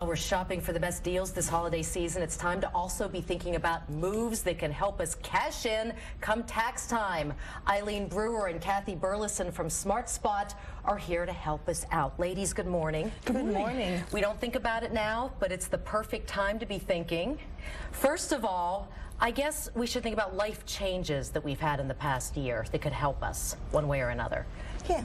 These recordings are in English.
We're shopping for the best deals this holiday season. It's time to also be thinking about moves that can help us cash in come tax time. Eileen Brewer and Burlison from SmartSpot are here to help us out. Ladies, good morning. Good morning. We don't think about it now, but it's the perfect time to be thinking. First of all, I guess we should think about life changes that we've had in the past year that could help us one way or another. Yeah.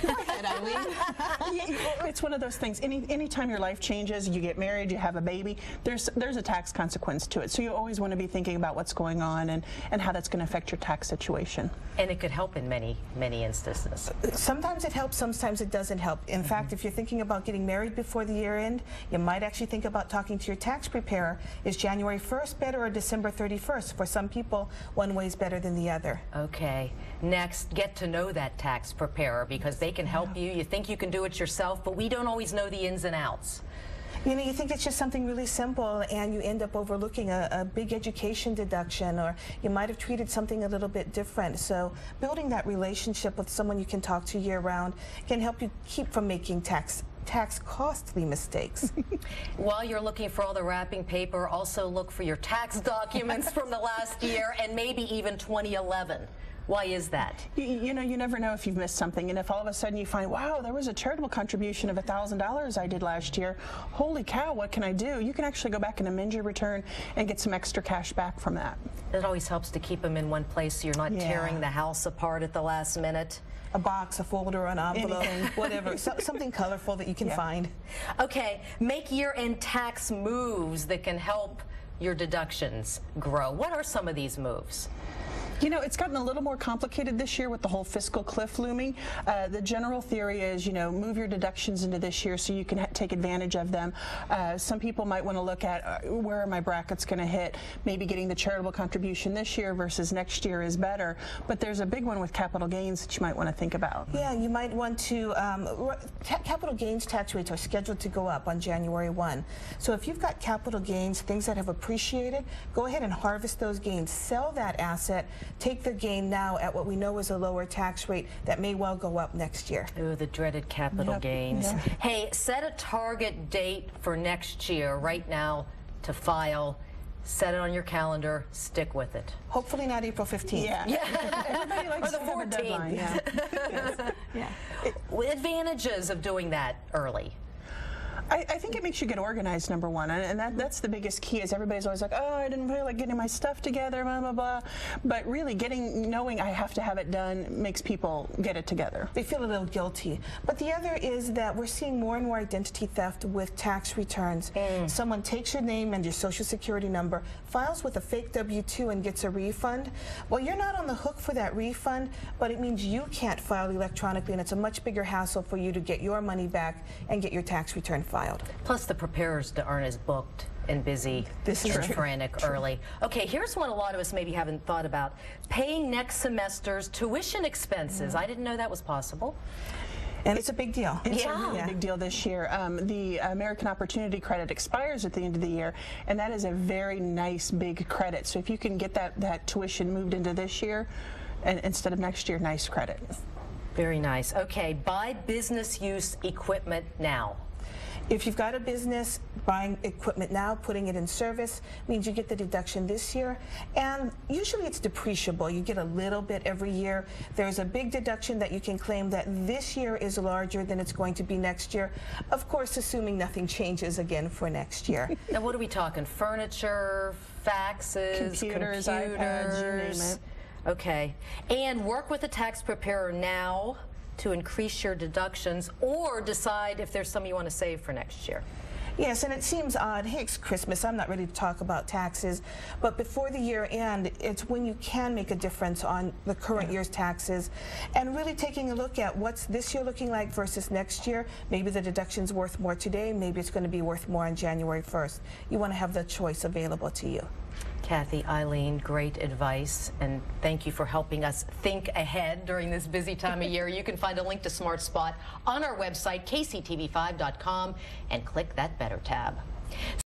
Go ahead, Eileen. It's one of those things. Anytime your life changes, you get married, you have a baby, there's a tax consequence to it. So you always want to be thinking about what's going on and how that's going to affect your tax situation. And it could help in many instances. Sometimes it helps, sometimes it doesn't help. In fact, if you're thinking about getting married before the year end, you might actually think about talking to your tax preparer. Is January 1st better or December 31st? For some people, one way is better than the other. Okay. Next, get to know that tax preparer because they can help you. You think you can do it yourself, but we don't always know the ins and outs. You know, you think it's just something really simple and you end up overlooking a big education deduction, or you might have treated something a little bit different. So building that relationship with someone you can talk to year round can help you keep from making tax costly mistakes. While you're looking for all the wrapping paper, also look for your tax documents from the last year and maybe even 2011. Why is that? You know, you never know if you've missed something, and if all of a sudden you find, wow, there was a charitable contribution of $1,000 I did last year, holy cow, what can I do? You can actually go back and amend your return and get some extra cash back from that. It always helps to keep them in one place so you're not tearing the house apart at the last minute. A box, a folder, an envelope, whatever, something colorful that you can find. Okay, make year-end tax moves that can help your deductions grow. What are some of these moves? You know, it's gotten a little more complicated this year with the whole fiscal cliff looming. The general theory is, you know, move your deductions into this year so you can take advantage of them. Some people might want to look at where are my brackets going to hit. Maybe getting the charitable contribution this year versus next year is better. But there's a big one with capital gains that you might want to think about. Yeah, you might want to, capital gains tax rates are scheduled to go up on January 1. So if you've got capital gains, things that have appreciated, go ahead and harvest those gains. Sell that asset. Take the gain now at what we know is a lower tax rate that may well go up next year. Ooh, the dreaded capital gains. Yep. Hey, set a target date for next year right now to file. Set it on your calendar. Stick with it. Hopefully not April 15th. Yeah. Everybody likes or the 14th. Advantages of doing that early. I think it makes you get organized, number one, and that's the biggest key. Is everybody's always like, oh, I didn't feel like getting my stuff together, blah blah blah. But really, knowing I have to have it done makes people get it together. They feel a little guilty. But the other is that we're seeing more and more identity theft with tax returns. Someone takes your name and your social security number, files with a fake W-2 and gets a refund. Well, you're not on the hook for that refund, but it means you can't file electronically, and it's a much bigger hassle for you to get your money back and get your tax return filed. Plus, the preparers aren't as booked and busy and frantic early. Okay, here's one a lot of us maybe haven't thought about. Paying next semester's tuition expenses. I didn't know that was possible. And it's a big deal. It's a really big deal this year. The American Opportunity Credit expires at the end of the year, and that is a very nice big credit. So if you can get that tuition moved into this year and instead of next year, nice credit. Very nice. Okay, buy business use equipment now. If you've got a business, buying equipment now, putting it in service, means you get the deduction this year. And usually it's depreciable. You get a little bit every year. There's a big deduction that you can claim that this year is larger than it's going to be next year. Of course, assuming nothing changes again for next year. Now, what are we talking? Furniture, faxes, computers, iPads, you name it. Okay. And work with a tax preparer now to increase your deductions, or decide if there's some you want to save for next year. Yes, and it seems odd. Hey, it's Christmas. I'm not ready to talk about taxes, but before the year end, it's when you can make a difference on the current year's taxes, and really taking a look at what's this year looking like versus next year. Maybe the deduction's worth more today. Maybe it's going to be worth more on January 1st. You want to have the choice available to you. Kathy, Eileen, great advice, and thank you for helping us think ahead during this busy time of year. You can find a link to SmartSpot on our website, kctv5.com, and click that Better tab.